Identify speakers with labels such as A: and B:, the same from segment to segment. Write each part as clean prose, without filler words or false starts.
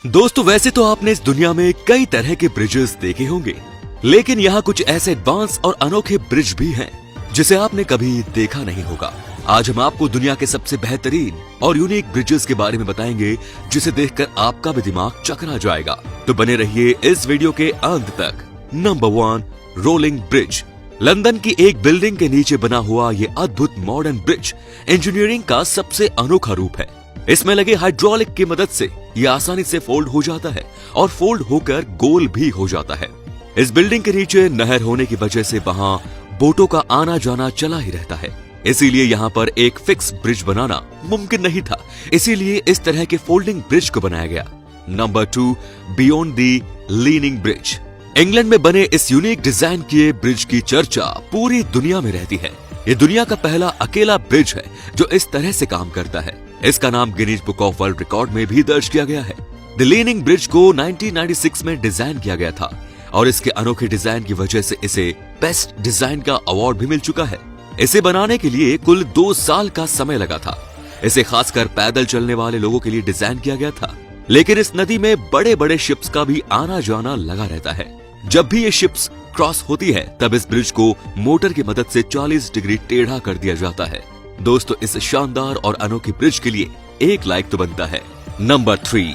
A: दोस्तों वैसे तो आपने इस दुनिया में कई तरह के ब्रिजेस देखे होंगे, लेकिन यहाँ कुछ ऐसे एडवांस और अनोखे ब्रिज भी हैं जिसे आपने कभी देखा नहीं होगा। आज हम आपको दुनिया के सबसे बेहतरीन और यूनिक ब्रिजेस के बारे में बताएंगे जिसे देखकर आपका भी दिमाग चकरा जाएगा। तो बने रहिए इस वीडियो के अंत तक। Number 1, rolling bridge. लंदन की एक बिल्डिंग के नीचे बना हुआ ये अद्भुत मॉडर्न ब्रिज इंजीनियरिंग का सबसे अनोखा रूप है। इसमें लगे हाइड्रोलिक की मदद से ये आसानी से फोल्ड हो जाता है और फोल्ड होकर गोल भी हो जाता है। इस बिल्डिंग के नीचे नहर होने की वजह से वहाँ बोटों का आना जाना चला ही रहता है, इसीलिए यहाँ पर एक फिक्स ब्रिज बनाना मुमकिन नहीं था, इसीलिए इस तरह के फोल्डिंग ब्रिज को बनाया गया। Number 2, beyond the leaning bridge. England में बने इस यूनिक डिजाइन किए ब्रिज की चर्चा पूरी दुनिया में रहती है। ये दुनिया का पहला अकेला ब्रिज है जो इस तरह से काम करता है। इसका नाम Guinness book of world record में भी दर्ज किया गया है। द लीनिंग ब्रिज को 1996 में डिजाइन किया गया था और इसके अनोखे डिजाइन की वजह से इसे बेस्ट डिजाइन का अवार्ड भी मिल चुका है। इसे बनाने के लिए कुल 2 साल का समय लगा था। इसे खासकर पैदल चलने वाले लोगों के लिए डिजाइन किया गया था, लेकिन इस नदी में बड़े बड़े शिप्स का भी आना जाना लगा रहता है। जब भी ये शिप्स क्रॉस होती है तब इस ब्रिज को मोटर की मदद से 40 डिग्री टेढ़ा कर दिया जाता है। दोस्तों इस शानदार और अनोखी ब्रिज के लिए एक लाइक तो बनता है। Number 3,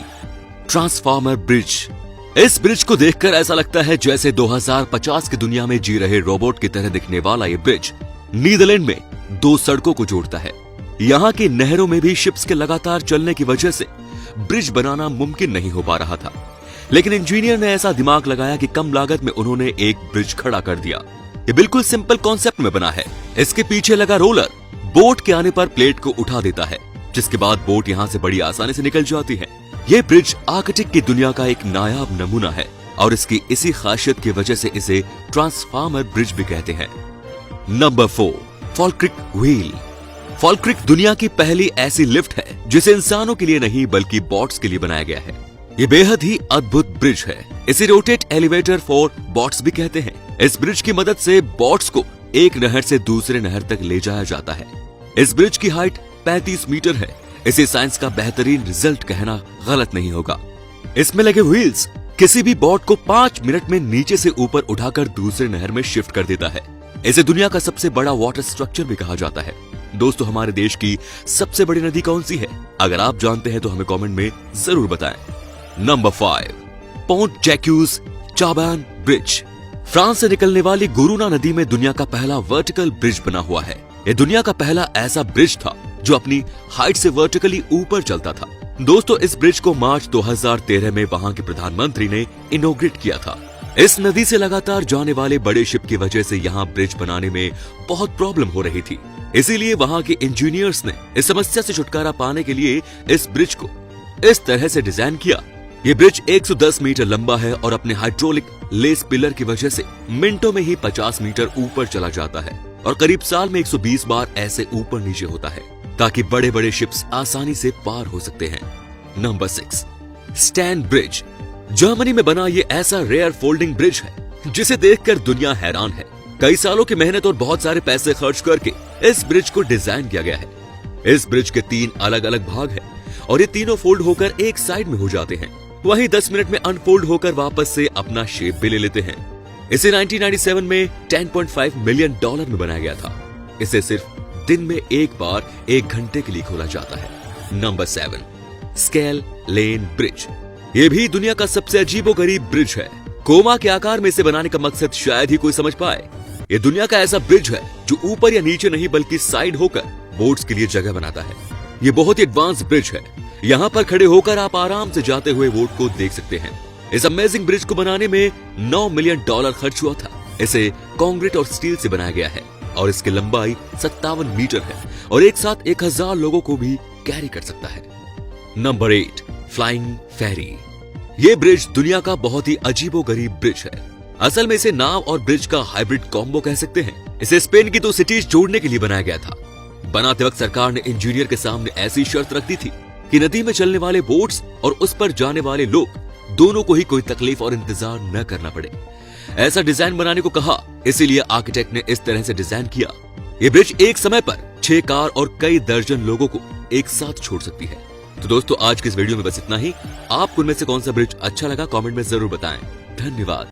A: transformer bridge. इस ब्रिज को देखकर ऐसा लगता है जैसे 2050 की दुनिया में जी रहे रोबोट की तरह दिखने वाला ये ब्रिज नीदरलैंड में 2 सड़कों को जोड़ता है। यहाँ की नहरों में भी शिप्स के लगातार चलने की वजह से ब्रिज बनाना मुमकिन नहीं हो पा रहा था, लेकिन इंजीनियर ने ऐसा दिमाग लगाया कि कम लागत में उन्होंने एक ब्रिज खड़ा कर दिया। ये बिल्कुल सिंपल कॉन्सेप्ट में बना है। इसके पीछे लगा रोलर बोट के आने पर प्लेट को उठा देता है, जिसके बाद बोट यहाँ से बड़ी आसानी से निकल जाती है। ये ब्रिज आर्किटेक्ट की दुनिया का एक नायाब नमूना है और इसकी इसी खासियत की वजह से इसे ट्रांसफार्मर ब्रिज भी कहते हैं। Number 4, फॉल्क्रिक wheel. फॉल्क्रिक दुनिया की पहली ऐसी लिफ्ट है जिसे इंसानों के लिए नहीं बल्कि बॉट्स के लिए बनाया गया है। ये बेहद ही अद्भुत ब्रिज है। इसे रोटेट एलिवेटर फॉर बॉट्स भी कहते हैं। इस ब्रिज की मदद से बॉट्स को एक नहर से दूसरे नहर तक ले जाया जाता है। इस ब्रिज की हाइट 35 मीटर है। इसे साइंस का बेहतरीन रिजल्ट कहना गलत नहीं होगा। इसमें लगे व्हील्स किसी भी बोट को 5 मिनट में नीचे से ऊपर उठाकर दूसरे नहर में शिफ्ट कर देता है। इसे दुनिया का सबसे बड़ा वाटर स्ट्रक्चर भी कहा जाता है। दोस्तों हमारे देश की सबसे बड़ी नदी कौन सी है? अगर आप जानते हैं तो हमें कमेंट में जरूर बताएं। Number 5, Pont Jacques Chaban bridge. France से निकलने वाली गुरुना नदी में दुनिया का पहला वर्टिकल ब्रिज बना हुआ है। यह दुनिया का पहला ऐसा ब्रिज था जो अपनी हाइट से वर्टिकली ऊपर चलता था। दोस्तों इस ब्रिज को मार्च 2013 में वहां के प्रधानमंत्री ने इनॉग्रेट किया था। इस नदी से लगातार जाने वाले बड़े शिप की वजह से यहाँ ब्रिज बनाने में बहुत प्रॉब्लम हो रही थी, इसीलिए वहां के इंजीनियर्स ने इस समस्या से छुटकारा पाने के लिए इस ब्रिज को इस तरह से डिजाइन किया। ये ब्रिज 110 मीटर लंबा है और अपने हाइड्रोलिक लेस पिलर की वजह से मिनटों में ही 50 मीटर ऊपर चला जाता है और करीब साल में 120 बार ऐसे ऊपर नीचे होता है ताकि बड़े बड़े शिप्स आसानी से पार हो सकते हैं। Number 6, stand bridge. जर्मनी में बना ये ऐसा रेयर फोल्डिंग ब्रिज है जिसे देखकर दुनिया हैरान है। कई सालों की मेहनत और बहुत सारे पैसे खर्च करके इस ब्रिज को डिजाइन किया गया है। इस ब्रिज के 3 अलग अलग भाग हैं और ये तीनों फोल्ड होकर एक साइड में हो जाते हैं, वहीं 10 मिनट में अनफोल्ड होकर वापस से अपना शेप भी ले लेते हैं। इसे 1997 में $10.5 मिलियन में बनाया गया था। इसे सिर्फ दिन में एक बार 1 घंटे के लिए खोला जाता है। Number 7, scale lane bridge. ये भी दुनिया का सबसे अजीबोगरीब ब्रिज है। कोमा के आकार में इसे बनाने का मकसद शायद ही कोई समझ पाए। ये दुनिया का ऐसा ब्रिज है जो ऊपर या नीचे नहीं बल्कि साइड होकर बोट्स के लिए जगह बनाता है। ये बहुत ही एडवांस ब्रिज है। यहाँ पर खड़े होकर आप आराम से जाते हुए बोट को देख सकते हैं। इस अमेजिंग ब्रिज को बनाने में $9 मिलियन खर्च हुआ था। इसे कंक्रीट और स्टील से बनाया गया है और इसकी लंबाई 57 मीटर है और एक साथ 1000 लोगों को भी कैरी कर सकता है। नंबर 8, फ्लाइंग फेरी। ये ब्रिज दुनिया का बहुत ही अजीबोगरीब ब्रिज है। असल में इसे नाव और ब्रिज का हाइब्रिड कॉम्बो कह सकते हैं। इसे स्पेन की 2 सिटीज जोड़ने के लिए बनाया गया था। बनाते वक्त सरकार ने इंजीनियर के सामने ऐसी शर्त रख दी थी कि नदी में चलने वाले बोट्स और उस पर जाने वाले लोग दोनों को ही कोई तकलीफ और इंतजार न करना पड़े। ऐसा डिजाइन बनाने को कहा, इसीलिए आर्किटेक्ट ने इस तरह से डिजाइन किया। ये ब्रिज एक समय पर 6 कार और कई दर्जन लोगों को एक साथ छोड़ सकती है। तो दोस्तों आज के इस वीडियो में बस इतना ही। आपको उनमें से कौन सा ब्रिज अच्छा लगा कमेंट में जरूर बताएं। धन्यवाद।